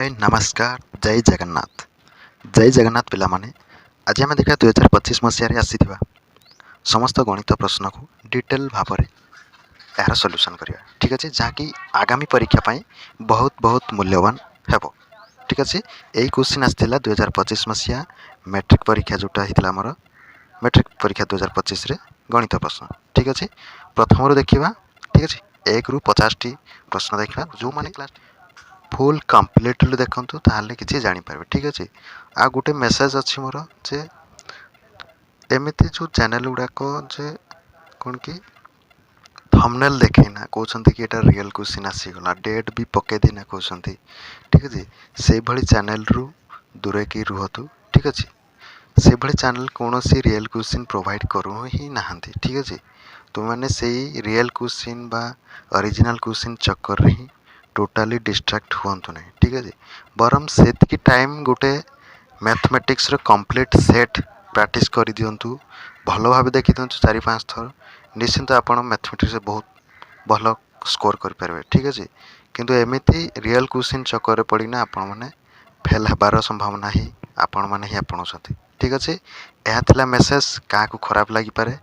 नमस्कार जय जगन्नाथ पिलामाने आज आम देखा 2025 मसीह आसीथिबा समस्त गणित प्रश्न को डिटेल भाव में यार सॉल्यूशन करिया ठीक अच्छे जहाँकि आगामी परीक्षा पाई बहुत बहुत मूल्यवान हेबो ठीक अच्छे यही क्वेश्चन आसाला 2025 मसीहा मैट्रिक परीक्षा जोटा होता आमर मैट्रिक परीक्षा 2025 रे गणित प्रश्न ठीक अच्छे प्रथम देखा ठीक अच्छे 1 ରୁ 50 टी प्रश्न देखा जो मैंने क्लास फुल कम्प्लीटली देखते ताहले किसी जानीपारे ठीक अच्छे आ गोटे मेसेज अच्छी मोर जे एमती जो चैनल गुड़ाक जे कौन कि थंबनेल देखना कहते कि एटा रियल क्वेश्चन आसीगला डेट भी पकई देना कहते ठीक अच्छे से भली चैनल रु दूरे की रुहतु ठीक अच्छे से भली चैनल कौन सी रियल क्वेश्चन प्रोवाइड करू ही नहांती ठीक अच्छे तुम मैंने से रियल क्वेश्चन बा ओरिजिनल क्वेश्चन चक्कर रे ही टोटाली डिस्ट्रैक्ट हुअंतु नहीं ठीक है बरम सेतकी टाइम गोटे मैथमेटिक्स रो कंप्लीट सेट प्रैक्टिस कर दिंतु भल भाव देखी दिंतु 4-5 थर निश्चिंत आप मैथमेटिक्स बहुत भल स्कोर करेंगे ठीक अच्छे किंतु एमती रियल क्वेश्चन चक्कर पड़ना आपण मैंने फेल होबार संभावना ही आपण मैंने ही आपणुंट ठीक अच्छे यह थिला मेसेज क्या खराब लगिपारे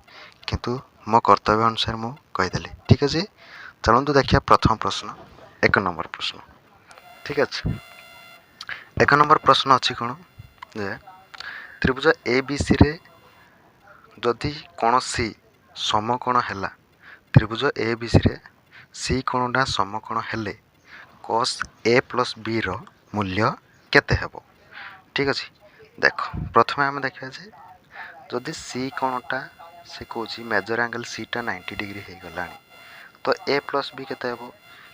किंतु मो कर्तव्य अनुसार मु कहीदेली ठीक अच्छे चलतु देखिए प्रथम प्रश्न 1 नंबर प्रश्न ठीक अच्छे 1 नंबर प्रश्न अच्छी कौन जे त्रिभुज ए बी सी रे जदि कौन सी समकोण है त्रिभुज ए बी सी रे सी कोणटा समकोण हेले cos a प्लस b रो मूल्य केते हेबो ठीक अच्छे देख प्रथम आम देखा जे जदि सी कोणटा से कौची मेजर एंगल सी टा 90 डिग्री हो गला तो a प्लस b केते हेबो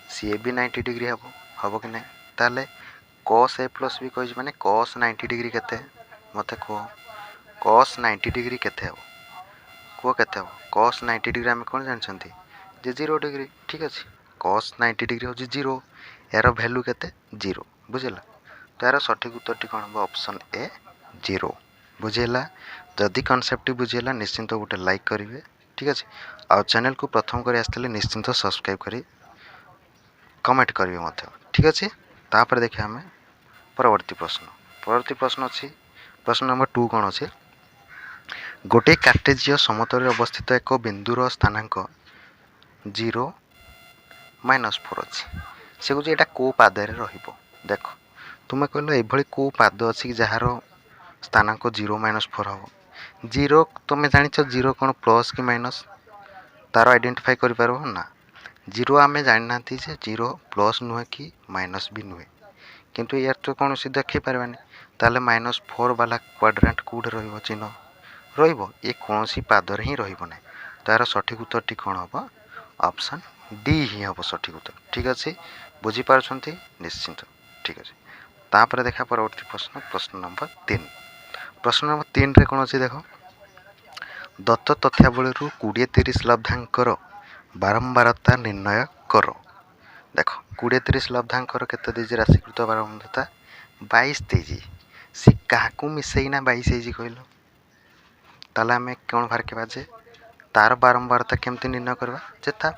सी भी 90 डिग्री हम कि नहीं ताले cos a प्लस b कह माने cos 90 डिग्री केते मते कह cos 90 डिग्री केते हेबो कह केते हेबो cos 90 डिग्री आम कौन जानछंती जे 0 डिग्री ठीक अच्छे cos 90 डिग्री हो 0 यार वैल्यू केते 0 बुझेला तो यार सठिक उत्तर कौन हम ऑप्शन ए 0 बुझेला जदि कॉन्सेप्ट बुझेला निश्चिंत गोटे लाइक करेंगे ठीक अच्छे आ चैनल को प्रथम कर आसते निश्चिंत सब्सक्राइब करी कमेंट करेंगे मत ठीक अच्छे तापर देखिए आम परवर्ती प्रश्न अच्छी प्रश्न नंबर 2 कौन अच्छे गोटे कार्टेजीय समतल अवस्थित एक बिंदुर स्थानांक 0 -4 अच्छी से कौन यहाँ कौ पादे रहिबो देख तुम्हें कहल ये कौ पाद अच्छी जार स्थानांक 0 -4 हम 0 तुम्हें जान 0 कौन प्लस कि माइनस तार आइडेंटिफाई कर ना 0 आम जाना जे 0 प्लस नुहे कि माइनस भी नुहे किंतु यार तो कौन सी देखी पार्बानी ताले -4 वाला क्वाड्रेंट कौटे रहिबो रहिबो ये कौन सी पादर ही रहिबो ना तार सठिक उत्तर कौन हम ऑप्शन डी ही हम सठिक उत्तर ठीक अच्छे बुझीपार निश्चिंत ठीक अच्छे तापर देखा परवर्ती प्रश्न नंबर 3 रे कौन अच्छे देख दत्त तथ्यावली 20-30 लब्धांकर बारंबारता निर्णय कर देख 20-30 लब्धांकर केते देजी राशिकृत बारंबारता 22 देजी सी क्या मिसेना 22 देजी कहल ताला आम कौन बाहर के जे तार बारंबारता केमती निर्णय करवा जे ता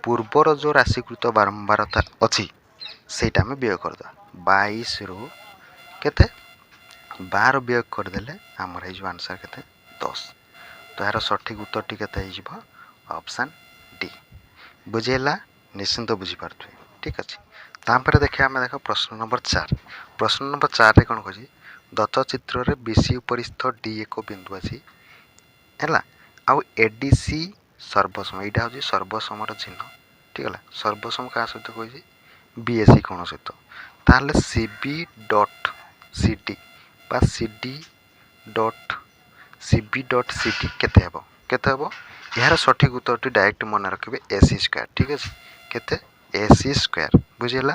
पूर्वर जो राशिकृत बारंबारता अच्छी सेटा आम व्यय करदे 22 रु केते 12 व्यय करदेले आमर हो आंसर केते 10 तो यार सठिक उत्तर केते हो ऑप्शन डी बुझेला निश्चिंत बुझीपारे ठीक अच्छे तापर देखिए आम देख प्रश्न नंबर 4 रे कौन कही दत्त चित्र रे बीसी उपरिस्थ डी एक बिंदु अच्छी है आउ एडीसी सर्वसम यहाँ हूँ सर्वसमर चिन्ह ठीक है सर्वसम क्या सहित कही बीएससी कोण सहित ताहले सीबी डट सीडी बा सीडी डट सीबी डट सीडी केते हेबो यार सठिक उत्तर डायरेक्ट मन रखिए एसी स्क्वायर ठीक अच्छे केते एसी स्क्वायर बुझेला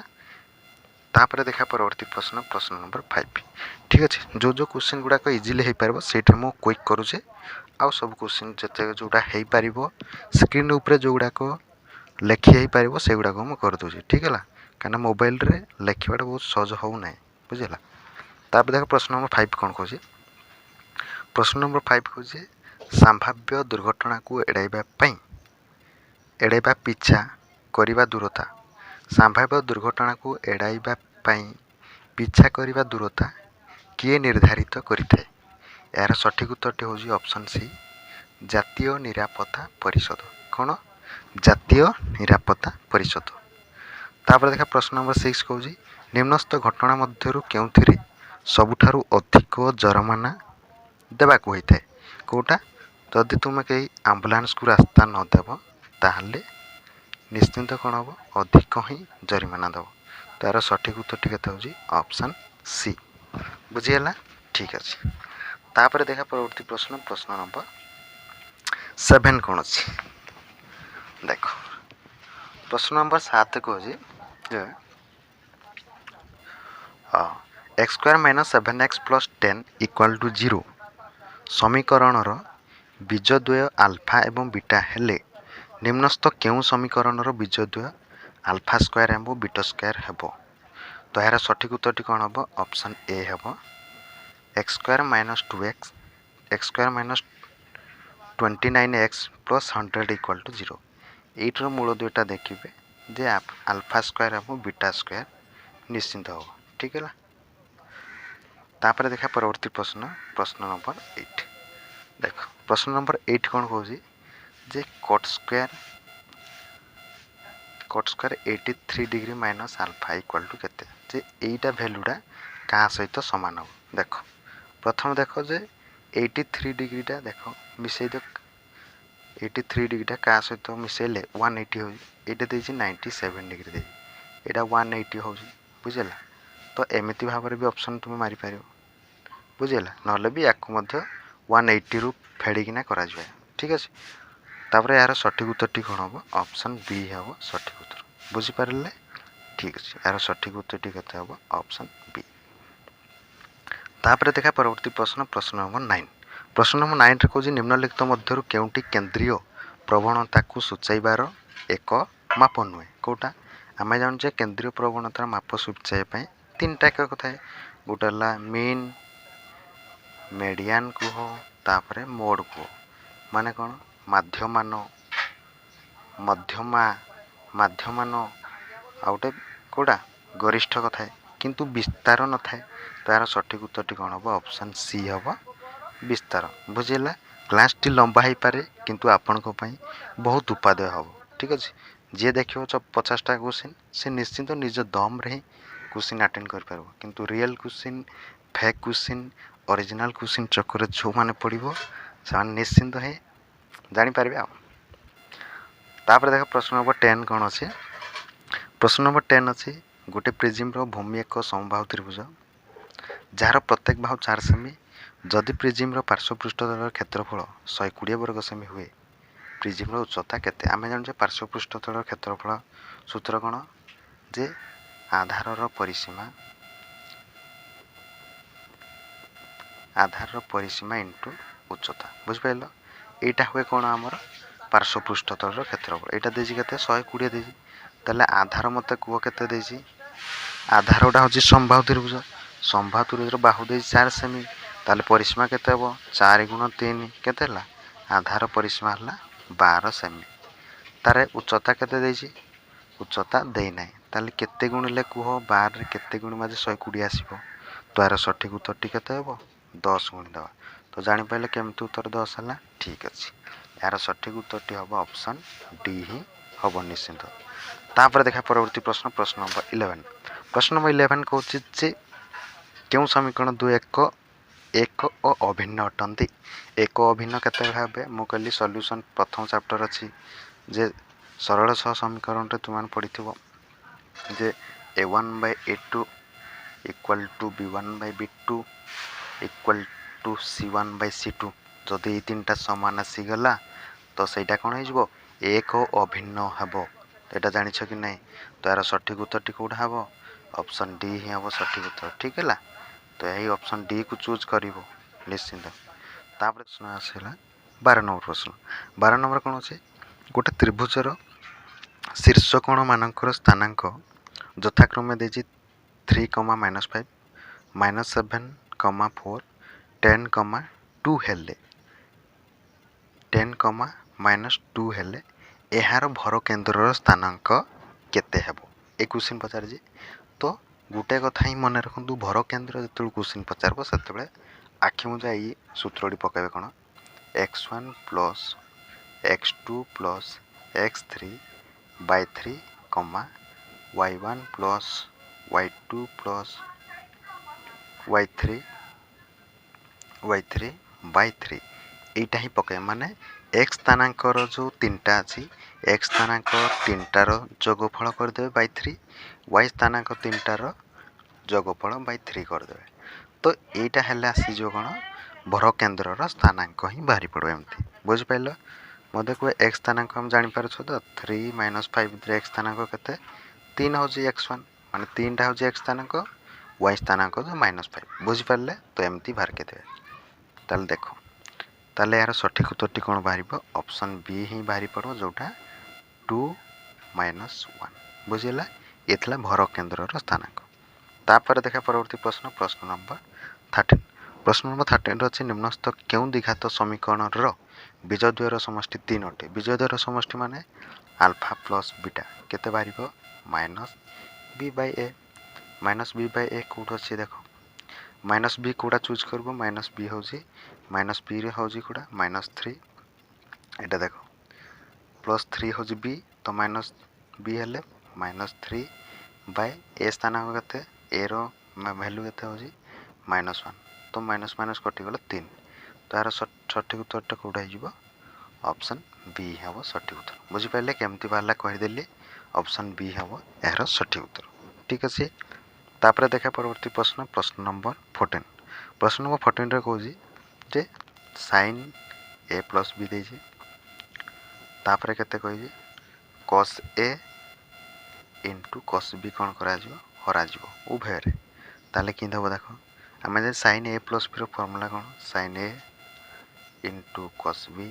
तापर देखा परवर्ती प्रश्न नंबर 5 ठीक अच्छे जो क्वेश्चन गुड़ाक इजिली हो पार से मु क्विक करुचे आउ सब क्वेश्चन जिते जोटा हो पार स्क्रीन उपरे जो गुड़ाक लेखी हो पार से गुड़ाक मुझे करदे ठीक है कहीं मोबाइल रे लेखा बहुत सहज हो ना बुझेगा तापर देख प्रश्न नंबर 5 कौन कहे प्रश्न नंबर 5 कहे संभाव्य दुर्घटना को एड़ाइबा पिछा करने दूरता संभाव्य दुर्घटना को एड़ाइबा ପିଛା କରିବା ଦୂରତା କିଏ ନିର୍ଦ୍ଧାରିତ କରିଥାଏ? ଏହାର ସଠିକ୍ ଉତ୍ତରଟି ହେଉଛି ଅପସନ୍ ସି, ଜାତୀୟ ନିରାପତ୍ତା ପରିଷଦ। କ'ଣ? ଜାତୀୟ ନିରାପତ୍ତା ପରିଷଦ। ତାପରେ ଦେଖା ପ୍ରଶ୍ନ ନମ୍ବର 6 କହୁଛି ନିମ୍ନସ୍ଥ ଘଟଣା ମଧ୍ୟରୁ କେଉଁଥିରେ ସବୁଠାରୁ ଅଧିକ ଜରିମାନା ଦେବାକୁ ହୋଇଥାଏ? କେଉଁଟା? ଯଦି ତୁମେ କେହି ଆମ୍ବୁଲାନ୍ସକୁ ରାସ୍ତା ନ ଦେବ ତାହେଲେ ନିଶ୍ଚିନ୍ତ କ'ଣ ହେବ? ଅଧିକ ହିଁ ଜରିମାନା ଦେବ। ତାର ସଠିକ୍ ଉତ୍ତରଟି କେତେ ହେଉଛି? Option C. ବୁଝିହେଲା? ଠିକ୍ ଅଛି। ତାପରେ ଦେଖା ପରବର୍ତ୍ତୀ ପ୍ରଶ୍ନ ନମ୍ବର 7 କ'ଣ ଅଛି? ଦେଖ ପ୍ରଶ୍ନ ନମ୍ବର 7 କହୁଛି ଯେ x square minus 7x plus 10 equal to 0 ସମୀକରଣର ବୀଜଦ୍ୱୟ ଆଲଫା ଏବଂ ବିଟା ହେଲେ ନିମ୍ନସ୍ଥ କେଉଁ ସମୀକରଣର ବୀଜଦ୍ୱୟ ଆଲଫା ସ୍କୋୟାର ଏବଂ ବିଟା ସ୍କୋୟାର ହେବ? ତ ଏହାର ସଠିକ୍ ଉତ୍ତରଟି କ'ଣ ହେବ? ଅପସନ୍ ଏ ହେବ x square minus 2x x square minus 29x plus 100 equal to 0। ଏଇଟିର ମୂଳ ଦୁଇଟା ଦେଖିବେ ଯେ ଆଲଫା ସ୍କୋୟାର ଏବଂ ବିଟା ସ୍କୋୟାର ନିଶ୍ଚିନ୍ତ ହେବ। ଠିକ୍ ହେଲା? ତାପରେ ଦେଖା ପରବର୍ତ୍ତୀ ପ୍ରଶ୍ନ ନମ୍ବର 8। ଦେଖ ପ୍ରଶ୍ନ ନମ୍ବର 8 କ'ଣ କହୁଛି ଯେ cot square 83 degree minus alpha equal to କେତେ? ଯେ ଏଇଟା ଭ୍ୟାଲୁଟା କାହା ସହିତ ସମାନ ହେବ? ଦେଖ ପ୍ରଥମେ ଦେଖ ଯେ 83 ডিଗ୍ରୀଟା ଦେଖ ମିଶାଇ ଦିଅ। 83 ডিଗ୍ରୀଟା କାହା ସହିତ ମିଶାଇଲେ 180 ହେଉଛି। ଏଇଟା ଦେଇଛି 97 ডিଗ୍ରୀ ଦେଇଛି, ଏଇଟା 180 ହେଉଛି। ବୁଝିଲା? ତ ଏମିତି ଭାବରେ ବି ଅପସନ୍ ତୁମେ ମାରିପାରିବ। ବୁଝିଲା? ନହେଲେ ବି ୟାକୁ ମଧ୍ୟ 180ରୁ ଫେଡ଼ିକିନା କରାଯିବ। ଠିକ୍ ଅଛି? ତାପରେ ଏହାର ସଠିକ୍ ଉତ୍ତରଟି କ'ଣ ହେବ? ଅପସନ୍ ବି ହେବ ସଠିକ୍ ଉତ୍ତର। ବୁଝିପାରିଲେ? ଠିକ୍ ଅଛି। ଏହାର ସଠିକ୍ ଉତ୍ତରଟି କେତେ ହେବ? Option B. ତାପରେ ଦେଖା ପରବର୍ତ୍ତୀ ପ୍ରଶ୍ନ ନମ୍ବର 9। ପ୍ରଶ୍ନ ନମ୍ବର 9ରେ କହୁଛି ନିମ୍ନଲିଖିତ ମଧ୍ୟରୁ କେଉଁଟି କେନ୍ଦ୍ରୀୟ ପ୍ରବଣତାକୁ ସୂଚାଇବାର ଏକ ମାପ ନୁହେଁ? କେଉଁଟା? ଆମେ ଜାଣୁଛେ କେନ୍ଦ୍ରୀୟ ପ୍ରବଣତାର ମାପ ସୂଚାଇବା ପାଇଁ ତିନିଟା ଏକକ ଥାଏ। ଗୋଟେ ହେଲା ମିନ୍, ମେଡ଼ିଆନ୍ କୁହ, ତାପରେ ମୋଡ଼ କୁହ। ମାନେ କ'ଣ? ମାଧ୍ୟମାନ, ଆଉ ଗୋଟେ କେଉଁଟା? ଗରିଷ୍ଠକ ଥାଏ କିନ୍ତୁ ବିସ୍ତାର ନଥାଏ। ତାର ସଠିକ୍ ଉତ୍ତରଟି କ'ଣ ହେବ? ଅପସନ୍ ସି ହେବ ବିସ୍ତାର। ବୁଝିଲା? କ୍ଲାସ୍ଟି ଲମ୍ବା ହେଇପାରେ କିନ୍ତୁ ଆପଣଙ୍କ ପାଇଁ ବହୁତ ଉପାଦେୟ ହେବ। ଠିକ୍ ଅଛି? ଯିଏ ଦେଖିବ 50ଟା କ୍ୱେଶ୍ଚିନ୍ ସେ ନିଶ୍ଚିନ୍ତ ନିଜ ଦମ୍ରେ ହିଁ କ୍ୱେଶ୍ଚିନ୍ ଆଟେଣ୍ଡ କରିପାରିବ। କିନ୍ତୁ real question, fake question, original question ଚକ୍କରରେ ଯେଉଁମାନେ ପଡ଼ିବ ସେମାନେ ନିଶ୍ଚିନ୍ତ ହିଁ ଜାଣିପାରିବେ। ଆଉ ତାପରେ ଦେଖ ପ୍ରଶ୍ନ ନମ୍ବର 10 କ'ଣ ଅଛି? ପ୍ରଶ୍ନ ନମ୍ବର 10 ଅଛି ଗୋଟେ ପ୍ରିଜିମ୍ର ଭୂମି ଏକ ସମବାହୁ ତ୍ରିଭୁଜ ଯାହାର ପ୍ରତ୍ୟେକ ବାହୁ 4 ସେମି। ଯଦି ପ୍ରିଜିମ୍ର ପାର୍ଶ୍ୱପୃଷ୍ଠତଳର କ୍ଷେତ୍ରଫଳ 120 ବର୍ଗ ସେମି ହୁଏ ପ୍ରିଜିମ୍ର ଉଚ୍ଚତା କେତେ? ଆମେ ଜାଣୁଛେ ପାର୍ଶ୍ୱପୃଷ୍ଠତଳର କ୍ଷେତ୍ରଫଳ ସୂତ୍ର କ'ଣ? ଯେ ଆଧାରର ପରିସୀମା ଇଣ୍ଟୁ ଉଚ୍ଚତା। ବୁଝିପାରିଲ? ଏଇଟା ହୁଏ କ'ଣ? ଆମର ପାର୍ଶ୍ୱପୃଷ୍ଠତଳର କ୍ଷେତ୍ରଫଳ। ଏଇଟା ଦେଇଛି କେତେ? 120 ଦେଇଛି। ତାହେଲେ ଆଧାର ମୋତେ କୁହ କେତେ ଦେଇଛି? ଆଧାରଟା ହେଉଛି ସମବାହୁ ତ୍ରିଭୁଜ। ସମବାହୁ ତ୍ରିଭୁଜର ବାହୁ ଦେଇଛି 4 ସେମି। ତାହେଲେ ପରିସୀମା କେତେ ହେବ? 4 × 3 କେତେ ହେଲା? ଆଧାର ପରିସୀମା ହେଲା 12 ସେମି। ତାର ଉଚ୍ଚତା କେତେ ଦେଇଛି? ଉଚ୍ଚତା ଦେଇନାହିଁ। ତାହେଲେ କେତେ ଗୁଣିଲେ କୁହ? 12ରେ କେତେ ଗୁଣିବା ଯେ 120 ଆସିବ? ତ ଏହାର ସଠିକ୍ ଉତ୍ତରଟି କେତେ ହେବ? 10 ଗୁଣିଦେବା। ତ ଜାଣିପାରିଲେ କେମିତି ଉତ୍ତର 10 ହେଲା? ଠିକ୍ ଅଛି। ଏହାର ସଠିକ୍ ଉତ୍ତରଟି ହେବ ଅପସନ୍ ଡି ହିଁ ହେବ ନିଶ୍ଚିନ୍ତ। ତାପରେ ଦେଖା ପରବର୍ତ୍ତୀ ପ୍ରଶ୍ନ ନମ୍ବର 11। ପ୍ରଶ୍ନ ନମ୍ବର 11 କହୁଛି ଯେ କେଉଁ ସମୀକରଣ ଦୁଇ ଏକ ଓ ଅଭିନ୍ନ ଅଟନ୍ତି? ଏକ ଅଭିନ୍ନ କେତେ ଭାବେ? ମୁଁ କହିଲି ସଲ୍ୟୁସନ୍ ପ୍ରଥମ ଚାପ୍ଟର ଅଛି ଯେ ସରଳ ସହ ସମୀକରଣରେ ତୁମେ ପଢ଼ିଥିବ ଯେ a1/a2 equal to b1/b2 equal to c1/c2। ଯଦି ଏଇ ତିନିଟା ସମାନ ଆସିଗଲା ତ ସେଇଟା କ'ଣ ହେଇଯିବ? ଏକ ଅଭିନ୍ନ ହେବ। ଏଇଟା ଜାଣିଛ କି ନାହିଁ? ତ ଏହାର ସଠିକ୍ ଉତ୍ତରଟି କେଉଁଟା ହେବ? ଅପସନ୍ ଡି ହିଁ ହେବ ସଠିକ୍ ଉତ୍ତର। ଠିକ୍ ହେଲା? ତ ଏହି ଅପସନ୍ ଡି କୁ ଚୁଜ୍ କରିବ ନିଶ୍ଚିନ୍ତ। ତାପରେ ପ୍ରଶ୍ନ ଆସିଲା 12 ନମ୍ବର ପ୍ରଶ୍ନ। 12 ନମ୍ବର କ'ଣ ଅଛି? ଗୋଟେ ତ୍ରିଭୁଜର ଶୀର୍ଷକୋଣମାନଙ୍କର ସ୍ଥାନାଙ୍କ ଯଥାକ୍ରମେ ଦେଇଛି 3, -5, -7, 4, 10, 2 ହେଲେ 10, -2 ହେଲେ ଏହାର ଭର କେନ୍ଦ୍ରର ସ୍ଥାନାଙ୍କ କେତେ ହେବ? ଏ କ୍ୱେଶ୍ଚିନ୍ ପଚାରିଛି। ତ गोटे कथा ही मन रखु भर केन्द्र जो क्वेश्चन पचार से आखि मुझा ये सूत्रटी पकेबे कौन x1 plus x2 plus x3 bye 3 comma y1 plus y2 plus y3 by 3 यहीटा ही पके माने x स्थानांकर जो तीनटा अच्छी x स्थानांक तीनटार जोगफल करदे बाय 3 y स्थानांक तीनटार जोगफल बाय 3 करदे तो यहीटा हेले आसीजो कौन भर केन्द्र स्थानांक ही बाहरी पड़ो एमती बुझिपार मत कह एक्स स्थानांक हम जापर तो 3 - 5 एक्स स्थानांक के 3 हूँ x1 माने 3टा हूँ एक्स स्थानांक y स्थानांक जो -5 बुझिपारे तो एमती बाहर के ताल देख ताल यार सठिक उत्तरटी कौन बाहर ऑप्शन बी ही बाहरी पड़ो जोटा 2 - 1 बुझीला ये थी भर केन्द्र स्थानांक तापर देखा परवर्ती प्रश्न प्रश्न नंबर 13 प्रश्न नंबर 13 अच्छे निम्नस्थ क्यों द्विघात समीकरण बीजद्वयर समष्टि 3 अटे बीजद्वयर समष्टि माने अल्फा प्लस बीटा केते बाहर माइनस बी बाय ए कौट अच्छे देख माइनस बी कौटा चूज कर माइनस बी हूँ माइनस बी हूँ कौटा -3 यहाँ देख +3 हूँ बी तो माइनस बी हेले -3 बाय ए स्थानांक के ए रैल्यू के -1 तो माइनस माइनस कटिगला 3 तो यार सठिक उत्तरटा कौटा हो ऑप्शन बी हम सठिक उत्तर बुझिपारे केमती बाहर कहीदेली ऑप्शन बी हम यार सठिक उत्तर ठीक अच्छे तापर देखा परवर्ती प्रश्न प्रश्न नंबर 14 प्रश्न नंबर 14 रे कहूँ जे साइन ए प्लस बी देजे तापर केते कही कस ए इंटू कस बी कौन करा हर उभय ताले कि हम देख आम sine a plus b formula कौन sine a into cos b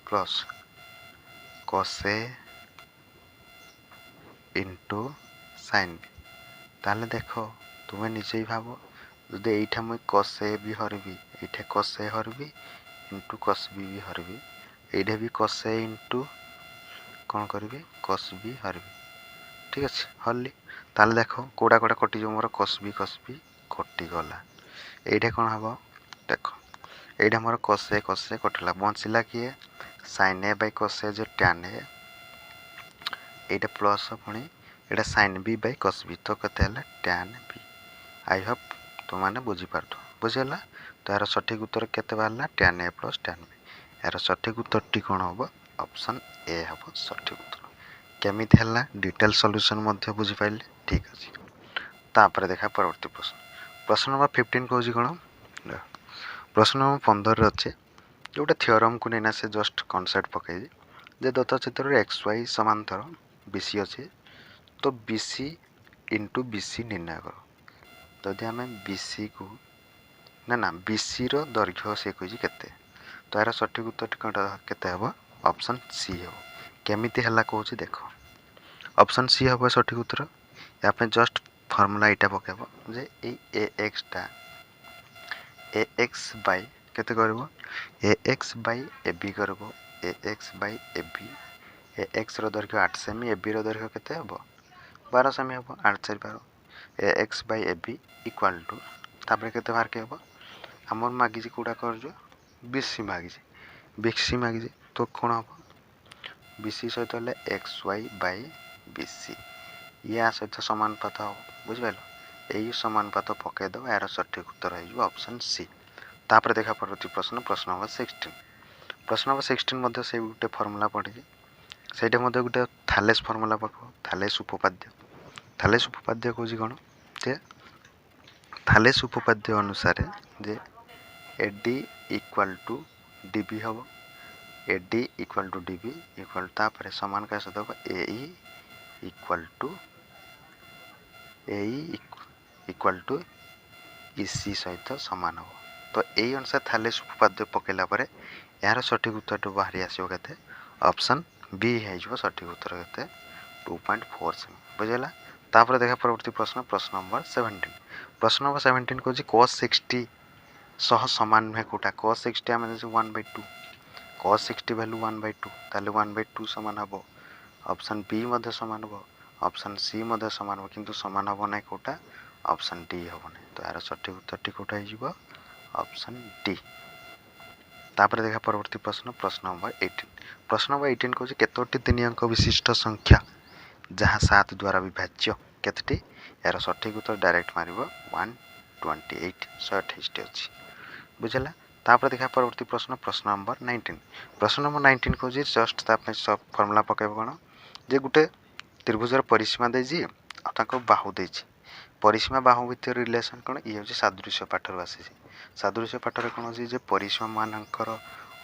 plus cos a into sine b ताले देख तुम्हें निजे ही भाव जदि यहीटा मुझे कस ए भी हरबी ये कस ए हरबी इंटू कस बी भी हरबी ये भी कस ए इंटू कौन करी कस बी हरबी ठीक अच्छे हरली ताले देख कौटा कौटा कटिज मोर कस बी कटिगला ये कौन हम देख ये मोर कस ए कटिला बचला किए साइन ए बाय कस ए जो टैन ए ये प्लस पुणी ये sine B bye cos B तो केते टैन बी आई होप तुमने बुझीपार बुझीगला तो यार सठिक उत्तर केते बाहर tan A plus tan B यार सठिक उत्तरटी कौन हम ऑप्शन ए हम सठिक उत्तर केमिति है डिटेल सॉल्यूशन मध्य बुझीपारे ठीक अच्छे तापर देखा परवर्ती प्रश्न प्रश्न नंबर 15 कौन कौन प्रश्न नंबर 15 अच्छे जोटा थियोरम को लेना से जस्ट कनसेप्ट पकई जे दत्त चित्र एक्स वाई समांतर बीसी अच्छे तो बीसी इंटू बीसी निर्णय कर तो यदि आम बीसी को ना बीसी दैर्घ्य से कही केते तो यार सठिक उत्तर केते हम ऑप्शन सी हो केमिति है कौन देख ऑप्शन सी हम सठिक उत्तर या जस्ट फर्मूला यहाँ पकेब जे ए एक्सटा ए एक्स बाय केते करबो a x by a b करबो a x by a b a x दैर्घ्य 8 सेमी ए बी दैर्घ्य केते हम 12 सेमी हम 8 4 12 a x by a b equal to तापर केते बाहर के हम आमर मागिजी कौटा कर बीसी मागिजी तो कौन हम बीसी सहित हेल्ले एक्स वाई बाय बीसी या सहित समानुपात हम बुझिपार यही समानुपात पकईदेव यार सठिक उत्तर हो ऑप्शन सी तापर देखा परवर्ती प्रश्न प्रश्न नंबर 16 प्रश्न नंबर 16 से गोटे फर्मूला पढ़ी से गोटे थालेस फर्मूला पक थालेस उपपाद्य कौन कौन जे थालेस उपपाद्य अनुसार जे एडी इक्वाल टू डीबी हम AD equal to DB equal तापर समान क्या सहित ए इक्वाल टू इसी सहित सामान हम तो यही अनुसार थालेस उपपाद्य पकेला पर यार सठिक उत्तर बाहरी आसो के ऑप्शन बी हो सठिक उत्तर के 2.4 सेमी बुझेगा तापर देखा परवर्ती प्रश्न प्रश्न नंबर 17 प्रश्न नंबर 17 कौन cos 60 सह सामान नुहे कौटा cos 60 आम 1/2 cos 60 वैल्यू 1/2 ताले 1/2 सामान हम ऑप्शन बी सामान हम ऑप्शन सी मध्य समान हो किंतु समान हम ना कोटा ऑप्शन डी हम ना तो यार सठिक उत्तर कोटा हो ऑप्शन डी। तापर देखा परवर्ती प्रश्न प्रश्न नंबर 18 प्रश्न नंबर 18 कहूँ केतोटी 3 अंक विशिष्ट संख्या जहाँ 7 द्वारा विभाज्य केतटी यार सठिक उत्तर डायरेक्ट मार 128 128 अच्छी बुझला। तापर देखा परवर्ती प्रश्न प्रश्न नंबर 19 प्रश्न नंबर 19 कहूँ जस्ट सब फर्मुला पकेब कौन जे गोटे त्रिभुजर परिसीमा देजी बाहु देजी परिसीमा बाहु भितर रिलेसन कौन ये हूँ सादृश्य पाठर आसी सादृश्य पाठर कौन अच्छी जे परिसीमा मानकर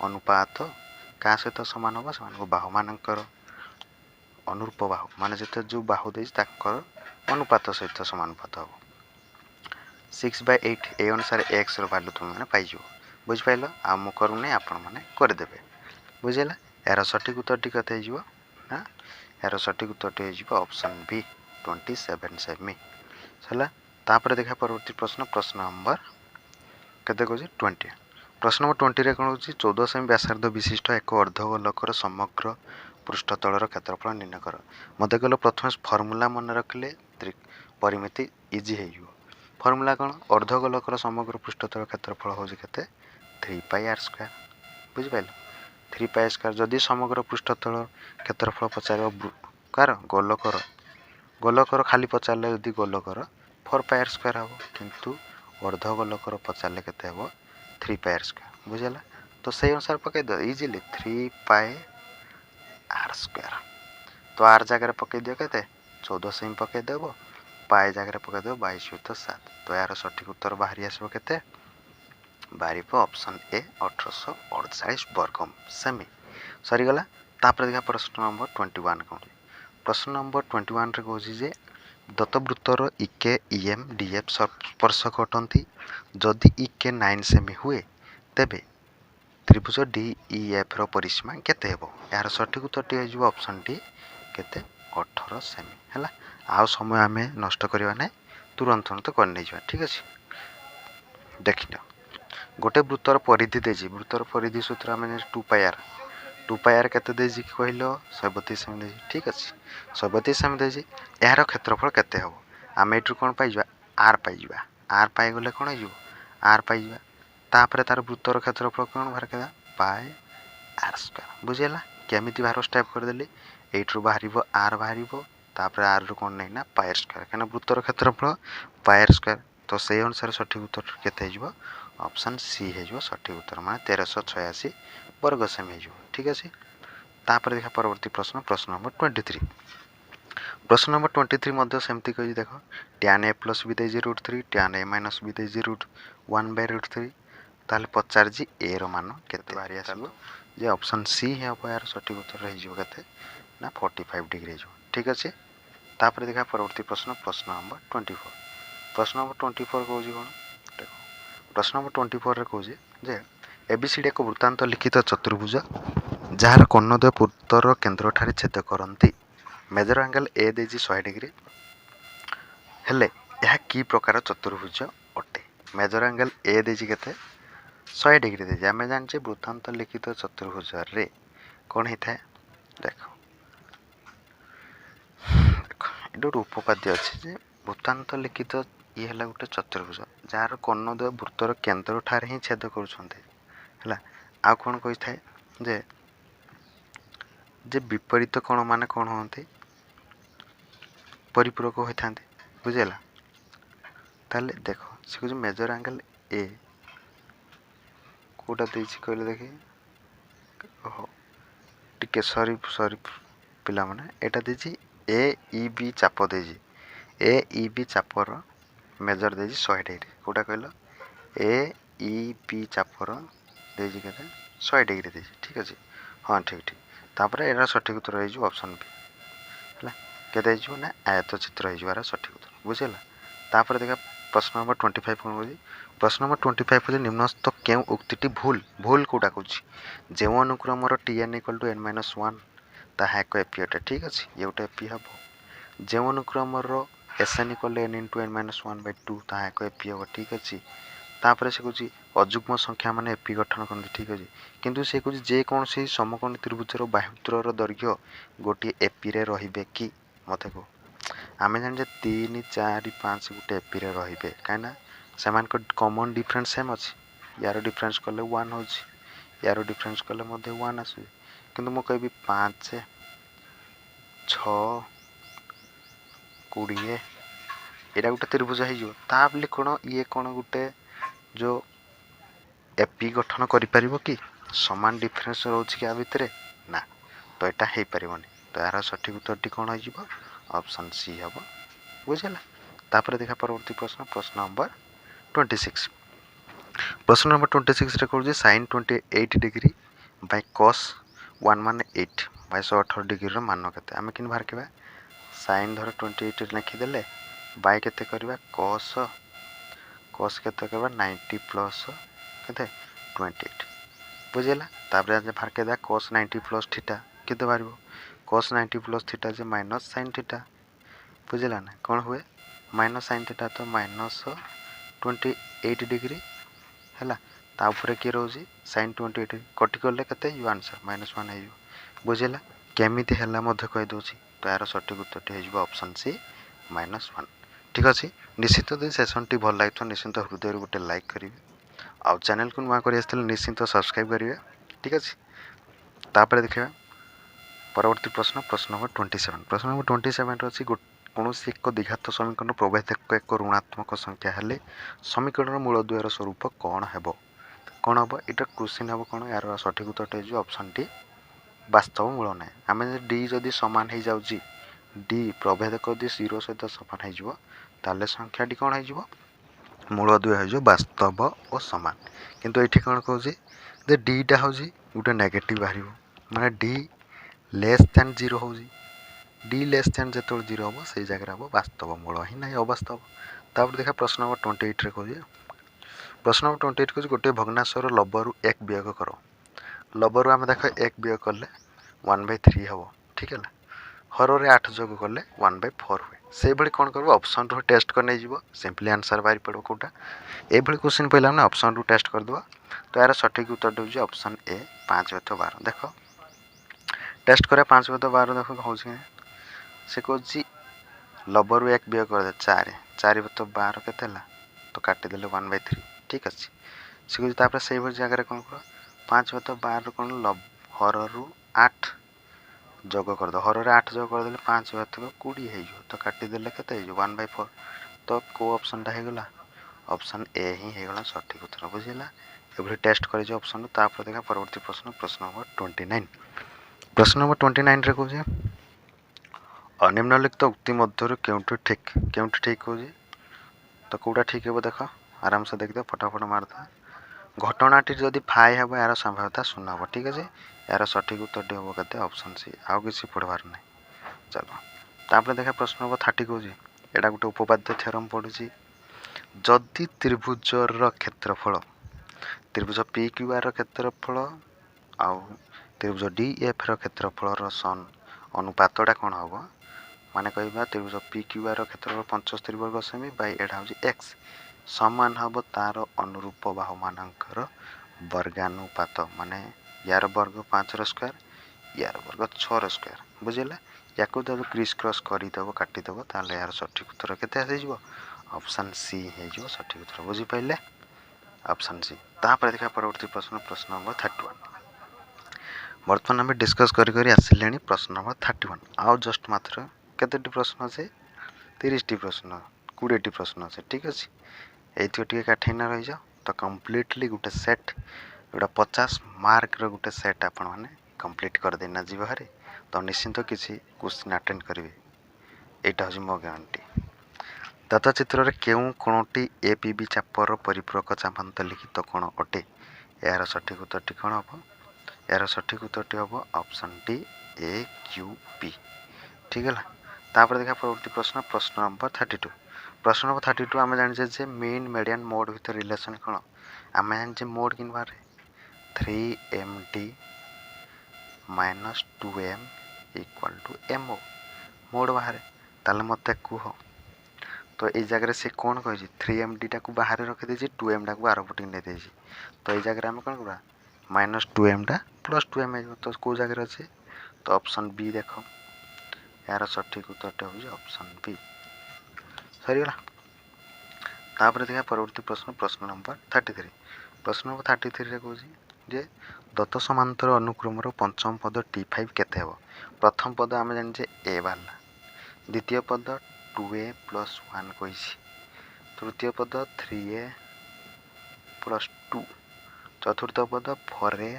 अनुपात क्या सहित सामान हम से बाहु मानकर अनुरूप बाहु मान जिते जो बाहु देजी अनुपात सहित समानुपात हम 6/8 ए अनुसार एक्स रैल्यू तुम मैंने पाइज बुझिपाल आ मु करूनी आपण मैंने करदेवे बुझेगा यार सठिक उत्तर कत ना यार सठिक उत्तर ऑप्शन बी 27 सेमी है। तापर देखा परवर्ती प्रश्न प्रश्न नंबर केते कहूँ 20 प्रश्न नंबर 20 रे कौन हो 14 सेमी व्यासार्ध विशिष्ट एक अर्धगोलकर समग्र पृष्ठतलर क्षेत्रफल निर्णय कर मत कहल प्रथम फर्मूला मन रखिले परिमिति इजी हो फर्मूला कौन अर्धगोलकर समग्र पृष्ठतल क्षेत्रफल हूँ के 3πr² बुझिपाल 3πr² जदि समग्र पृष्ठतल क्षेत्रफल पचार कार गोलकर गोलकर खाली पचारे जदि गोलकर 4πr² हम किंतु अर्धगोलकर पचारे के 3πr² बुझेगा तो से अनुसार पकईद इजिली 3πr² तो आर जगह पकई दियो के 14 सेमी पकईदेव पाए जगह पकईदेव 22/7 तो यार सठिक उत्तर बाहरी आसो के बाहर ऑप्शन ए 1848 वर्ग सेमी सरीगला। तापर देखा प्रश्न नंबर 21 कौन प्रश्न नंबर 21 रे कहूँ जे दत्तवृत्तर इके इएम डीएफ स्पर्शक अटंती जदि इके 9 सेमी हुए तेबे त्रिभुज डीईएफ रो परिसीमा केते हेबो यार सठिक उत्तर हो ऑप्शन डी केते 18 सेमी है। आउ समय आम नष्ट करवा ना तुरंत तुरंत कर ठीक अच्छे देख गोटे वृत्तर परिधि देजी वृत्तर परिधि सूत्र आम 2πr केते देजी कहल 37 सेमी देजी ठीक अच्छे 37 सेमी देजी यार क्षेत्रफल केते हम आम यू कौन पाइबा आर पाइबा आर पाइगले कौन हो आर पाइबा तापर तार वृत्तर क्षेत्रफल कौन बाहर कर पाए r² बुझेगा केमी बाहर स्टेप करदेली यू बाहर आर बाहर तापर आर रु कौन नहीं ना πr² कहीं वृत्तर क्षेत्रफल πr² तो से अनुसार सठिक उत्तर केते ऑप्शन सी हो सठिक उत्तर मान 1386 वर्ग सेमी हो ठीक अच्छे। तापर देखा परवर्ती प्रश्न प्रश्न नंबर 23 प्रश्न नंबर 23 मध्य सेमती कही देख tan a प्लस बी देजी √3 tan a माइनस बी देजी √1/√3 ताल पचार जी ए रो मान केते बाहरी आसबो जे ऑप्शन सी हे हम यार सठिक उत्तर हो के ना 45 डिग्री हो ठीक अच्छे। तापर देखा परवर्ती प्रश्न प्रश्न नंबर 24 प्रश्न नंबर 24 कहूँ कौन देख प्रश्न नंबर 24 रे कहूँ जे एबीसीडी एक वृत्तांत लिखित चतुर्भुज जार कर्णद्वय पूर्तर केन्द्र ठारे छेद करती मेजर एंगल ए देजी 100 डिग्री हेले यह कि प्रकार चतुर्भुज अटे मेजर एंगल ए देजी केते 100 डिग्री देजी आम जाने वृत्तांत लिखित चतुर्भुज रे कौन होता है देख ये गोटे उपपाद्य अच्छे वृत्तांत लिखित ये है गोटे चतुर्भुज जार कर्णद्वय वृत्तर केन्द्र ठारे ही छेद कर आ कौन कही था जे विपरीत कोण मान कौन होती परिपूरक होता बुझेगा ताले देख से कुछ मेजर एंगल ए कोटा कहले देखिए ओहो टिके सॉरी सॉरी पिला माने एटा देजी ए ई बी चाप देजी ए ई बी चापर मेजर देजी 100 डिग्री कोटा कहल ए ई बी चापर देजी के 100 डिग्री देजी ठीक अच्छे हाँ ठीक ठीक तापर यार सठिक उत्तर हो ऑप्शन बी है केते हो ना आयत चित्र हो सठिक उत्तर बुझेगा। तापर देखा प्रश्न नंबर 25 कौन कह प्रश्न नंबर 25 कह निम्नस्थ क्यों उक्ति भूल भूल कौटा कह जो अनुक्रम tn = n-1 ताहा एक एपी अटे ठीक अच्छे ये गोटे एपी हम जो अनुक्रम SN = n × n-1/2 ताहा एक एपी हम ठीक अच्छे। तापर से कह अजुग्म संख्या मान एपी गठन करते ठीक अच्छे किंतु से कह जेकोसी समकोणी त्रिभुजर बाहुतर दैर्घ्य गोटे एपी रे रहिबे कि मत कह आम जाने 3 4 5 गोटे एपी रे कहीं से कमन डिफरेन्स सेम अच्छी यार डिफरेन्स कले 1 हो यार डिफरेन्स कले 1 आस कि मुझे 5 6 20 यहाँ गोटे त्रिभुज हो कौन ये कौन गोटे जो एपी गठन कर कि सामान डिफरेन्स रोच कि भितर ना तो यहाँ हो पारन तो यार सठिक उत्तर कौन हो ऑप्शन सी हम बुझेगा। तापर देखा परवर्ती प्रश्न प्रश्न नंबर 26 प्रश्न नंबर 26 रे कौन sin 28 degree by cos 118 by 118 degree मान के आम कि बाहर के sin धर 28 लिखिदेले बाय के cos cos के 90 प्लस के 28 बुझेगा। तापर बाहर के cos 90 प्लस थीटा के बाहर cos 90 प्लस थीटा जे माइनस sin थीटा बुझेगा ना कौन हुए माइनस sin थीटा तो माइनस 28 डिग्री है तापर किए रोज sin 28 कटिगले के आंसर -1 हो बुझेगा केमी है कहीदे तो यार सठिक उत्तर हो ऑप्शन सी -1 ठीक अच्छे। निश्चित यदि सेसन टी भल लगे निश्चित हृदय गोटे लाइक करेंगे आउ चैनल को नुआ कर निश्चित सब्सक्राइब करेंगे ठीक अच्छे। तापर देखा परवर्ती प्रश्न प्रश्न नंबर 27 प्रश्न नंबर 27 अच्छी कौन एक द्विघात समीकरण प्रभेदक एक ऋणात्मक संख्या हेले समीकरण मूल द्वयर स्वरूप कौन हेब कौन हम यहाँ क्वेश्चन हम कौन यार सठिक उत्तर हो ऑप्शन टी वास्तव मूल ना आम डी जदि सामान हो जाऊँगी डी प्रभेदक यदि 0 सहित सामान हो संख्याटी कौन हो मूल द्वय हो वास्तव और सामान किंतु ये कौन कहे डीटा हूँ गोटे नेगेटिव बाहर माने डी लेस दैन 0 हो डी लेस दैन जो 0 हम से जगह हम वास्तव मूल ही ना अवास्तव। तापर देखा प्रश्न नंबर 28 रे कहे प्रश्न नंबर 28 कहे गोटे भग्नांशर लबरू 1 वियोग कर लबरू आम देख 1 वियोग कले 1/3 हम ठीक है हर 8 जोग कले 1/4 हुए से भाई कौन कर ऑप्शन रू टेस्ट कर नहीं सिंपली आंसर बाहर पड़ो कौटा ये क्वेश्चन पहला मैंने ऑप्शन रू टेस्ट कर दवा तो यार सठिक उत्तर हो ऑप्शन ए 5/12 देख टेस्ट करा 5/12 देख हूँ से कहे लबरू 1 वियोग कर 4/12 के तो काटिदेले 1/3 ठीक अच्छे से कहे से जगह कौन कर 5/12 कौन हर 8 जोग करद हर 8 जोग करदे 5/20 तो काटिदेले के 1/4 तो कौ ऑप्शन टा होगला ऑप्शन ए ही होगला सठिक उत्तर बुझेगा ये टेस्ट कर ऑप्शन तापर देखा परवर्ती प्रश्न प्रश्न नंबर 29 प्रश्न नंबर 29 रे कहे अनिम्नलिखित उक्ति मध्य क्यों ठीक हो तो कौटा ठीक है देख आराम से देखिए फटाफट मारदा घटनाटी जदि फाए हे यार संभाव्यता 0 हम ठीक अच्छे यार सठिक उत्तर हम के ऑप्शन सी आउ कि पढ़वार ना चलो तापर देखा प्रश्न नंबर 30 कहे यहाँ गोटे उपपाद्य थ्योरम पढ़ुची जदि त्रिभुजर क्षेत्रफल त्रिभुज पी क्यू आर क्षेत्रफल आउ त्रिभुज डी एफ क्षेत्रफल सन अनुपातटा कौन हम माने कह त्रिभुज पी क्यू आर क्षेत्रफल 75 वर्ग सेमी बाय एटा हूँ एक्स समान हम तार अनुरूप बाहु मानकर वर्गानुपात माने यार वर्ग 5 स्क्वायर यार वर्ग 6 स्क्वायर बुझेगा या जब क्रिस क्रॉस करदेव काटिदेव ताल यार सठिक उत्तर के ऑप्शन सी हो सठिक उत्तर बुझीपारे ऑप्शन सी। तापर देखा परवर्ती प्रश्न प्रश्न नंबर 31 बर्तमान आम डिस्कस करी आसिले प्रश्न नंबर 31 आउ जस्ट मात्र केतोटी प्रश्न अच्छे 30 प्रश्न 20 प्रश्न अच्छे ठीक अच्छे ये काठी ना रही जाओ तो कम्प्लीटली गोटे सेट जोटा 50 मार्क गोटे सेट आपण मैंने कम्प्लीट कर देना जी बाहर तो निश्चिंत किसी क्वेश्चन अटेंड करेंगे यहाँ हूँ मो गारंटी दत्त चित्र में क्यों कोणटी ए पी बी चापर परिपूरक चापांत लिखित कौन अटे यार सठिक उत्तर कौन हम यार सठिक उत्तर हम option D A Q P ठीक है। तापर देखा परवर्ती प्रश्न प्रश्न नंबर 32 प्रश्न नंबर 32 आम जाने मीन मीडियन मोड भर रिलेसन कौन आम जाने मोड कि बाहर 3MD - 2M = MO मोड बाहर ताले मत कह तो ये जगह से कौन कही 3MD टा को बाहर रखी 2M टा को आर पटे नहीं दे तो ये जगह आम कौन करा -2M टा +2M तो कौ जगह अच्छे तो ऑप्शन बी देख यार सठिक उत्तरटा हो ऑप्शन बी। सरीगला। तापर देखा परवर्ती प्रश्न प्रश्न नंबर 33। प्रश्न नंबर 33 रे कहूँ जे दत्त समांतर अनुक्रम पंचम पद T5 केते हेबो। प्रथम पद आम जाने ए बाला, द्वितीय पद 2a + 1 कही, तृतीय पद 3a + 2, चतुर्थ पद 4a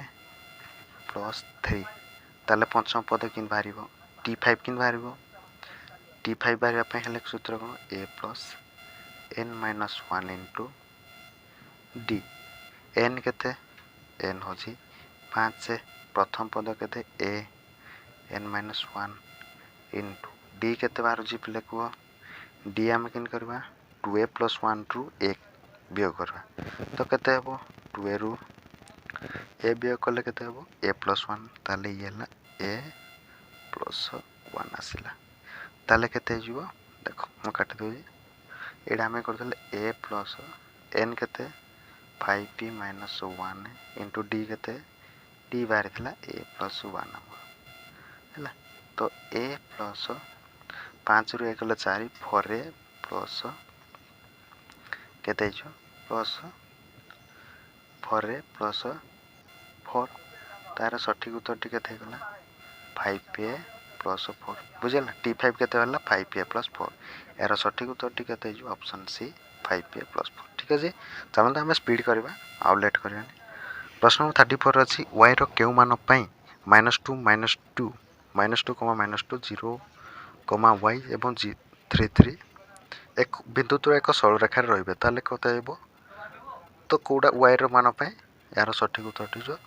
+ 3। ताले पंचम पद कि बाहर T5 कि बाहर T5 बाहर सूत्र कौन a + n - 1 into d। n केते n हो 5, प्रथम पद केते a n - 1 इंटू d केते बाहर पिले कह d आम कि करवा 2a + 1 रु 1 वियोग करवा तो केते हेबो 2a रु a वियोग कले केते हेबो a + 1। ताले ये a + 1 आसिला ताले केते जीवो देखो म काटि दो एडा आम करथले a + n केते 5p - 1 इंटू d केते d बाहर थिला a + 1 हैला। तो a + 5 रु 1 कले 4 4a + केते जो प्लस 4a + 4 तार सठिक उत्तर टी केते गला 5a + 4 बुझेला। T5 केते होला 5a + 4 यार सठिक उत्तर टी केते जो ऑप्शन सी 5a + 4। ठीक अछि चलंत हम स्पीड करबा आउ लेट करबा। प्रश्न 34 अछि y रो केउ मान पई -2 -2 -2, -2 0, y एवं 33 एक बिंदु तो एक सरल रेखा रहिबे ताले कते हेबो तो कोडा y रो मान पई यार सठिक उत्तर जो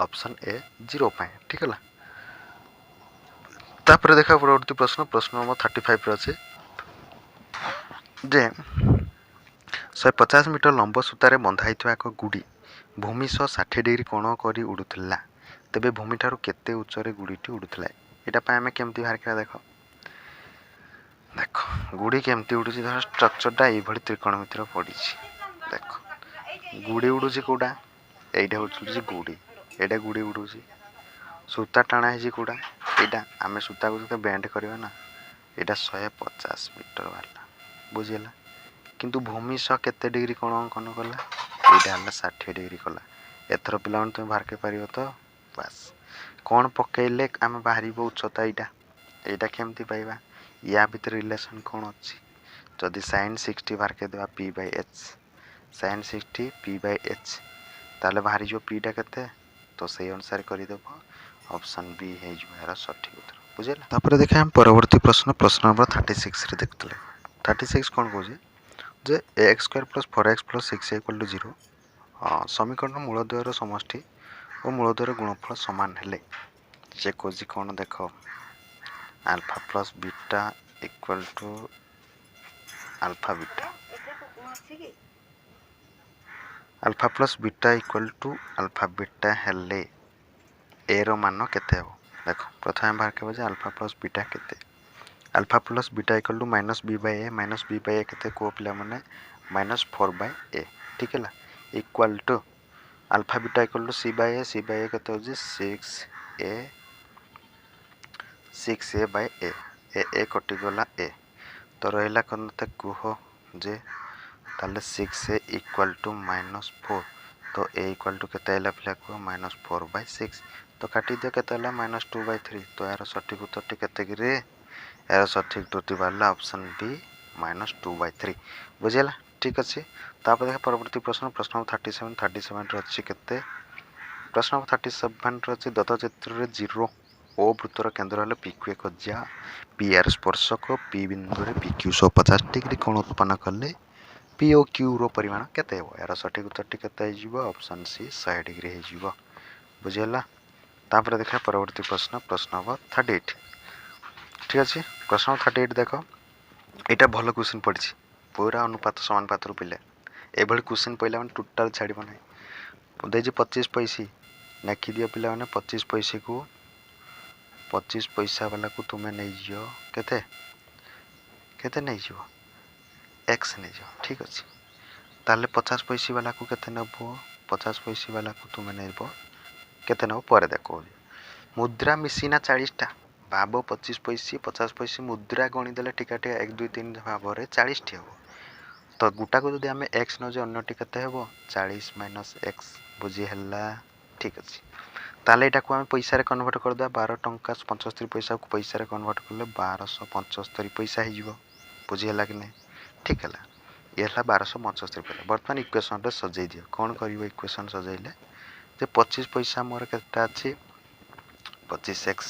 ऑप्शन ए 0 पई। ठीक है तापर देखा परवर्ती प्रश्न प्रश्न नंबर 35 रे अछि जे 150 मीटर लंब सूतारे बंधा हितवा एक गुडी भूमि 60 डिग्री कोण करी उडुथिला तेबे भूमि ठारू केते उच्चरे गुडीटी उडुथिला एटा पय हमें केमती बाहर करा देखो देखो गुडी केमती उडुची धर स्ट्रक्चरटा एई भली त्रिकोणमितिर पडिची देखो गुडी उडुची कोडा एइटा उडुची गुडी एटा गुडी उडुची सूता टाणा है कोडा एटा आमे सूता को बेंड करबा ना एटा 150 मीटर वाला बुझिला किंतु भूमि 100 केते डिग्री कोण अंकन कला एटा हला 60 डिग्री कला एथर पिलावन तुम बाहर के पारियो तो बस कोण पकेइले आमे बाहरिबो उच्चता एटा केमती पाइबा या भीतर रिलेशन कोन अछि जदि sin 60 बाहर के देबा p/h sin 60 p/h ताले बाहरी जो p टा केते तो सही अनुसार करि देबो ऑप्शन बी है जो मेरा सठिक उत्तर बुझेला। तापर देखा हम परवर्ती प्रश्न प्रश्न नंबर 36 रे देखतले 36 कोन कहू जे x² + 4x + 6 = 0 समीकरण मूलद्वयर समष्टि और मूलद्वयर गुणफल समान हेले जे कोजी कोन देखो alpha + beta = alpha beta alpha + beta = alpha beta हेले ए रो मान केते हो देखो प्रथम बाहर के जे अल्फा + बीटा केते अल्फा + बीटा = -b/a -b/a केते को पिला माने -4/a ठीक है equal to alpha beta = c/a c/a केते हो जे 6a/a ए कटि गला ए तो रहला कोनते कुह जे ताले 6a = -4 तो a = केते आइला पिला को -4/6 तो काटी दे केते आइला -2/3 तो यार सठिक उत्तर टी केते गिरे यार सठिक उत्तर वाला ऑप्शन बी -2/3 बुझेला। ठीक अछि तापर देखा परवर्ती प्रश्न प्रश्न 37 रे अछि केते प्रश्न 37 रे अछि दत्त चित्र रे 0 ओ वृत्तर केंद्र हले pq एक ज्या p यार स्पर्शक p बिंदु रे pq 150 डिग्री कोण उत्पन्न करले p ओ q रो परिमाण केते हो यार सठिक उत्तर टी केते जीवो ऑप्शन सी 100 डिग्री हे जीवो बुझेला। तापर देखा परवर्ती प्रश्न प्रश्न नंबर 38 ठीक अछि प्रश्न 38 देखो एटा भलो क्वेश्चन पड़छि पूरा अनुपात समानुपात रो पिले एभली क्वेश्चन पइला माने टोटल छाड़िबो नै दे जे 25 पैसा नाखि दियो पिला माने 25 पैसा को 25 पैसा वाला को तुमे नै जियो केते केते नै जियो x नै जियो ठीक अछि ताले 50 पैसा वाला को केते नबो 50 पैसा वाला को तुमे नैबो केते नबो परे देखो मुद्रा मिसिना 40 टा भाव 25 पैसे 50 पैसे मुद्रा गणिदेले टिका 1 2 3 भाव 40 टी हम तो गोटा को जब आम एक्स नजे अन्यटी के हम 40 माइनस एक्स बुझीला ठीक अच्छे ताले यहाँ को आम पैसा कन्वर्ट करदे 12 टंका 75 पैसा को पैसा कन्वर्ट कले 1275 पैसा हो बुझीला कि नहीं ठीक है ये 1275 पैसा बर्तमान इक्वेशन सजै दियो कौन कर इक्वेशन सजैले जे 25 पैसा मोर केटा अच्छी 25 एक्स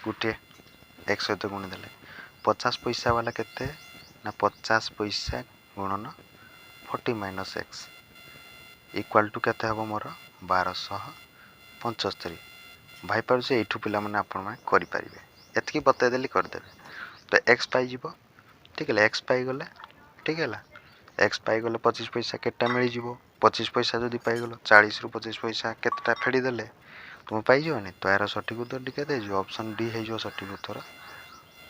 गोटे एक्स सहित गुणिदेले 50 पैसा वाला केते ना 50 पैसा गुणन 40 माइनस एक्स इक्वाल टू केते हम मोर 1275 भाई पार से यू पिला मैंने आपण मैंने करेंगे एतकी बतईदेली करदे तो एक्स पाई ठीक है एक्स पाईगले ठीक है एक्स पाईगले 25 पैसा केटा मिल 25 पैसा जदि पाईगल 40 रु 25 पैसा केटा फेड़ीदेले तुम पाइजनी तो यार सठिक उत्तर टी ऑप्शन डी हो सठिक उत्तर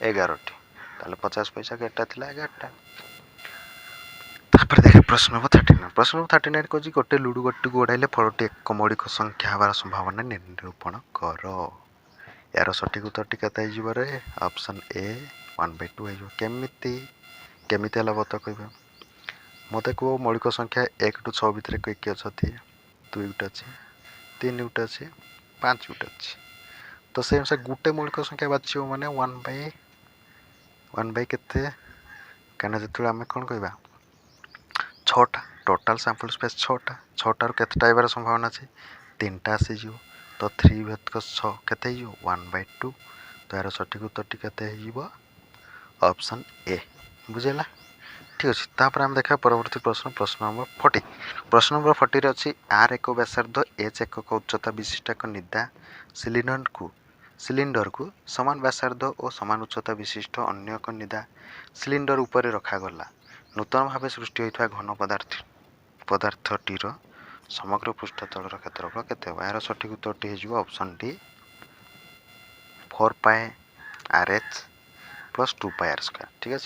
11 टी ताले 50 पैसा केटा थिला 11टा तापर देख प्रश्न नंबर 39 प्रश्न नंबर 39 कहछि गोटे लुडु गोटी को उड़ाइले फलटी एक मौलिक संख्या हबार संभावना निरूपण कर यार सठिक उत्तर टी केते हिजो रे ऑप्शन ए 1/2 हिजो केमिति केमिति हला बत कहबे मते को मौलिक संख्या 1 टू 6 भितर के अछथि 2 गुटे अछि 3 गुटे अछि 5 गुटे अछि तो से अनुसार गुटे मौलिक संख्या बाछियो माने 1 बाय केते काना जतुल आमे कोन कहबा 6टा टोटल सैंपल स्पेस 6टा रो केते टाइबर संभावना अछि 3टा आसी जिवो तो 3 भेद 6 केते हिजो 1/2 तो यार सठिक उत्तर टी केते हिजो ऑप्शन ए बुझेला ठीक अछि तापर हम देखा परवर्ती प्रश्न नंबर 40 प्रश्न नंबर 40 रे अछि आर एक व्यासार्ध एच एक उच्चता विशिष्ट एक निदा सिलिंडर को समान व्यासार्ध और समान उच्चता विशिष्ट अन्य एक निदा सिलिंडर ऊपर रखा गला नूतन भाव सृष्टि होता घन पदार्थटीर समग्र पृष्ठतल क्षेत्रफल केते यार सठिक उत्तर हो ऑप्शन डी 4 पाए आर एच प्लस 2 पाए आर स्क्वायर ठीक है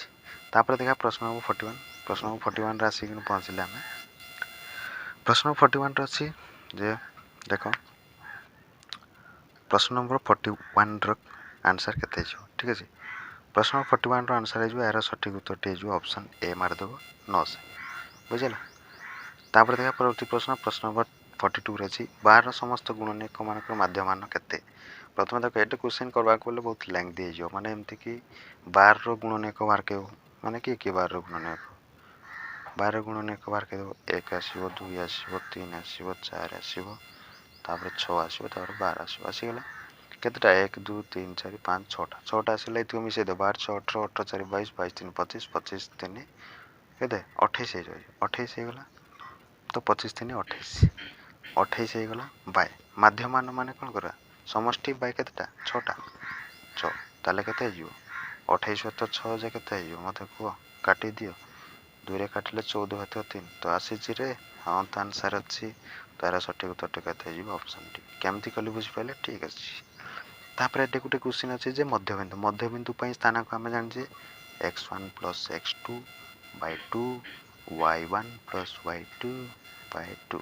तापर देखा प्रश्न नंबर 41 प्रश्न नंबर 41 रे आसिक पहुँचले आम प्रश्न नंबर 41 रे अच्छी जे देख प्रश्न नंबर 41 रो आंसर केते हो ठीक है प्रश्न नंबर 41 रो आंसर हो यार सठिक उत्तर हो ऑप्शन ए मारदेव 9 से बुझेला तापर देखा परवर्ती प्रश्न नंबर 42 रे अछि 12 समस्त गुणनीयक मानक माध्यमान केते प्रथम देखो एटा क्वेश्चन करबा को बहुत लेंथी हो माने एमती कि 12 रो गुणनीयक बाहर के माने कि 12 रो गुणनीयक 12 गुणनीयक बाहर के 1 आसीबो 2 आसीबो 3 आसीबो 4 आसीबो तापर 6 आसीबो तापर 12 आसीबो आसीगला केतेटा 1 2 3 4 5 6टा 6टा आसीला इतको मिसे दे 12 6 18 18 4 22 22 3 25 25 3 केते 28 हो 28 हो गला तो 25 3 28 28 हो गला बाय माध्यमान माने कोन करा समष्टि बाय केतेटा 6टा 6 ताले केते हिजो 28 तो 6 जे केते हिजो मते को काटी दियो 2 रे काटले 14 हेतो 3 तो आसी जी रे हां त आंसर अछि तारा सठिक उत्तर केते हिजो ऑप्शन डी केमती कली बुझ पाले ठीक अछि तापर एटे गुटे क्वेश्चन अछि जे मध्यबिंदु पई स्थान को हम जान जे x1 + x2 / 2 y1 + y2 / 2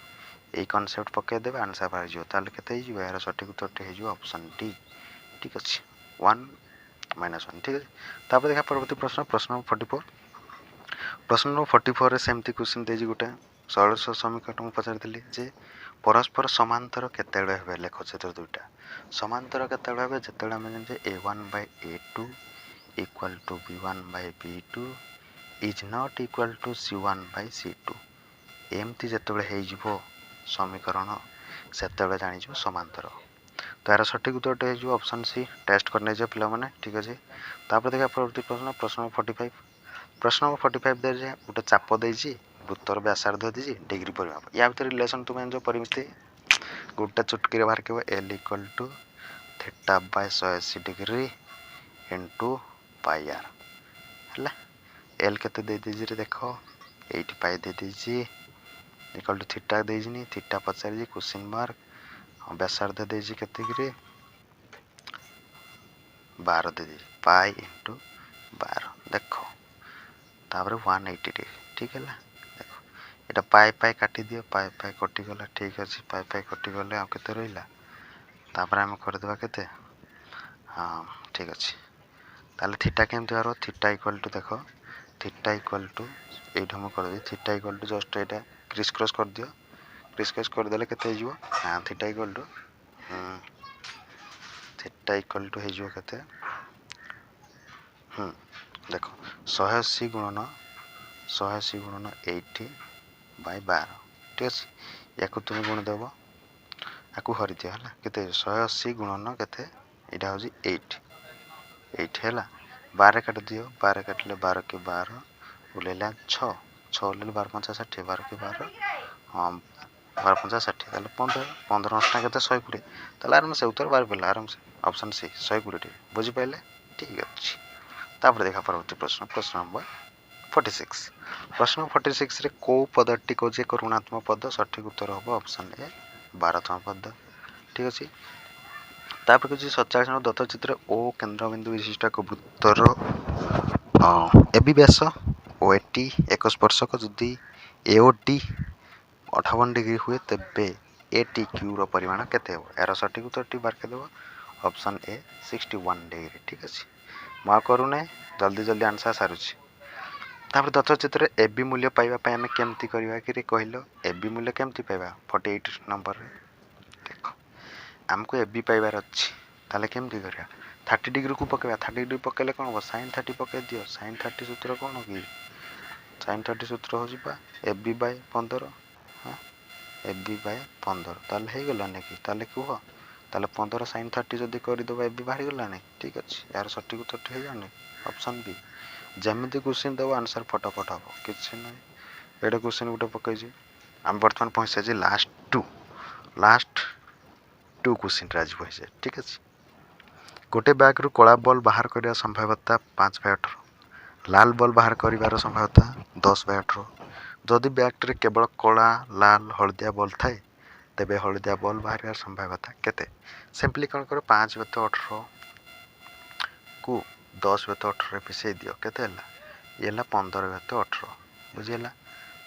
এই কনসেপ্ট পকে দেবে आंसर बाहर जियो ताले केते हिजो यार सठिक उत्तर हिजो ऑप्शन डी ठीक अछि 1 - 1 ठीक अछि तापर देखा परवर्ती प्रश्न नंबर 44 प्रश्न नंबर 44 रे सेमती क्वेश्चन देजी गुटे सरल समीकरण पचारथिली जे परस्पर समांतर केतेबेले हेबे लेख क्षेत्र दुईटा समांतर केतेबेले हेबे जेतेबेले हम जान जे a1 / a2 = b1 / b2 is not equal to c1 / c2 एमती जेतेबेले हे जिवो समीकरण सेतेबेले जानि जिवो समांतर तो यार सठिक उत्तर हो ऑप्शन सी टेस्ट करने जो पिला माने ठीक अछि तापर देखा परवर्ती प्रश्न नंबर 45 प्रश्न नंबर 45 दे जे गोटे चाप देछि वृत्तर व्यासार्ध देछि डिग्री परिमाप या भीतर रिलेशन तुम जो परिमिति गोटे चुटकी रे बाहर के l = theta by 180 degree into pi r हला l केते दे देछि रे देखो 80 पाई दे देछि इक्वल टू थीटा देजिनी थीटा पचार जी क्वेश्चन मार्क व्यासार्ध देछि केते गिरे 12 दे देछि पाई इनटू 12 देखो तापर 180 डिग्री ठीक है देखो एटा पाई पाई काटी दियो पाई पाई कटि गला ठीक अछि पाई पाई कटि गले आ केते रहिला तापर हम कर देबा केते हाँ ठीक अच्छे ताले थीटा केमती बाहर थीटा इक्वल टू देख थीटा इक्वल टू ये मुझे कर थीटा इक्वल टू जस्ट यहाँ क्रिस क्रॉस कर दियो क्रिस क्रॉस करदे के हाँ थीटा इक्वल टू के देख 180 गुणन 80 बाय 12 ठीक अच्छे या तुम गुण देव या हरी दियो है के 180 गुणन के यहाँ हूँ 8 है 12 काट दियो 12 काटिले 12 के 12 उल्लेला 6 उल्लेल 12 5 60 12 के 12 हाँ 12 5 60 ताले 15 15 नष्टा के 120 ताले आराम से उत्तर 12 पड़ा आराम से ऑप्शन सी 120 बुझिपारे ठीक अच्छे तापर देखा परवर्ती प्रश्न प्रश्न नंबर 46 प्रश्न 46 रे को पदटी को जे ऋणात्मक पद सठिक उत्तर हम ऑप्शन ए 12तम पद ठीक अच्छे तापर कुछ 47 नंबर दत्त चित्र ओ केन्द्रबिंदु विशिष्ट एक वृत्तर एबी व्यास ओ एटी एक स्पर्शक जदि एओटी 58 डिग्री हुए तेबे एटी क्यू रो परिमाण केते हो यार सठिक उत्तर टी बार के देबो ऑप्शन ए 61 डिग्री ठीक अच्छे मैं करूना जल्दी जल्दी आंसर सारुची तापर दत्त चित्र एबी मूल्य पाइबा पय हमें केमती करबा कि रे कहलो एबी मूल्य केमती पाइबा 48 नंबर रे देखो हमको एबी पाइबार अच्छी ताले केमती करबा 30 डिग्री को पकेबा 30 डिग्री पकेले कोन हो sin 30 पके दियो sin 30 सूत्र कोन कि sin 30 सूत्र हो जिबा एबी बाय 15 हां एबी बाय 15 ताले हे गला ने कि ताले कुह ताले 15 sin 30 जदी करि दबा एबी बाहर गला ने ठीक अछि यार सटीक उत्तर हे जाने ऑप्शन बी जेमिति क्वेश्चन दबा आंसर फटाफट हो किछ नै एडा क्वेश्चन गुटे पकै छी हम वर्तमान पहुंचे जे लास्ट टू क्वेश्चन राज पहुंचे ठीक अछि गोटे बैग रु कला बॉल बाहर करिया संभाव्यता 5/18 लाल बॉल बाहर करिवार संभाव्यता 10/18 जदि बैग रे केवल कला लाल हलदिया बॉल थाए तेबे हलदिया बॉल बाहर संभाव्यता केते सिंपली कौन करो 5/18 को 10/18 पिसे दियो केते हला ये हला 15/18 बुझिला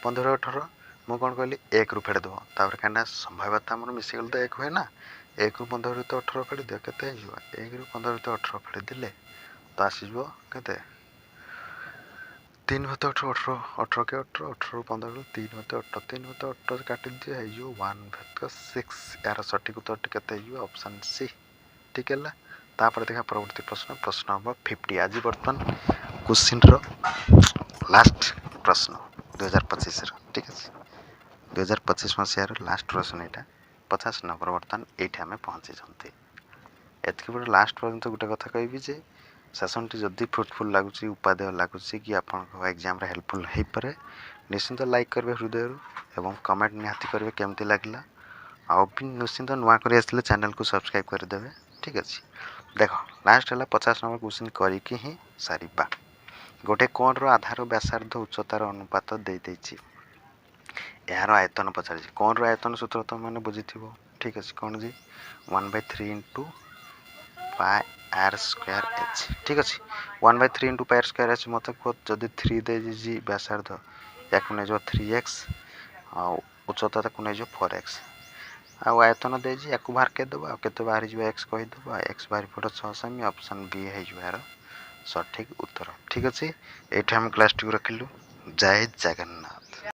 15/18 मु कौन कहली 1 रु फेड दबो तापर काना संभाव्यता हमर मिसी गल तो 1 हुए ना 1 रु 15/18 फेड दियो केते हिजो 1 रु 15/18 फेड दिले तो आसीजो केते 3/18 18 के 18 18 रु 15 3/18 3/18 काटि दियो हिजो 1/6 यार सटीक उत्तर केते हिजो ऑप्शन सी ठीक है तापर देखा परवर्ती प्रश्न प्रश्न नंबर 50 आज वर्तमान क्वेश्चन रो लास्ट प्रश्न 2025 रो ठीक है 2025 मसिया रो लास्ट प्रश्न एटा 50 नंबर वर्तमान एठी हमें पहुंची जंती एतके बड़ लास्ट पर्यंत गुटे कथा कहबी जे सेशन टी जदी फ्रूटफुल लागुची उपादेय लागुची कि आपन एग्जाम रे हेल्पफुल हेई पारे निश्चित लाइक करबे हृदय एवं कमेंट निहाती करबे केमती लागला आ भी निश्चित नुआ करी आसले चैनल को सब्सक्राइब कर देबे ठीक अछि देखो लास्ट हला 50 नंबर क्वेश्चन करी कि ही सारीबा गोटे कोण रो आधार व्यासार्ध उच्चतार अनुपात दे देछि यार आयतन पचार कोण रो आयतन सूत्र तो माने बुझिथिबो ठीक अछि कोण जी 1/3 into pi r square h ठीक अछि 1/3 into pi r square h मते को जदी 3 दे जी व्यासार्ध याकु ने जो 3x आ उच्चता तक ने जो 4x आ आयतन दे जी याकु बाहर के दबा केते बाहर जो x कहि दबा x बाहर पड़ 6 सेमी ऑप्शन बी है जो यार सठिक उत्तर ठीक अछि एठी हम क्लास 2 रखिलु जय जगन्नाथ।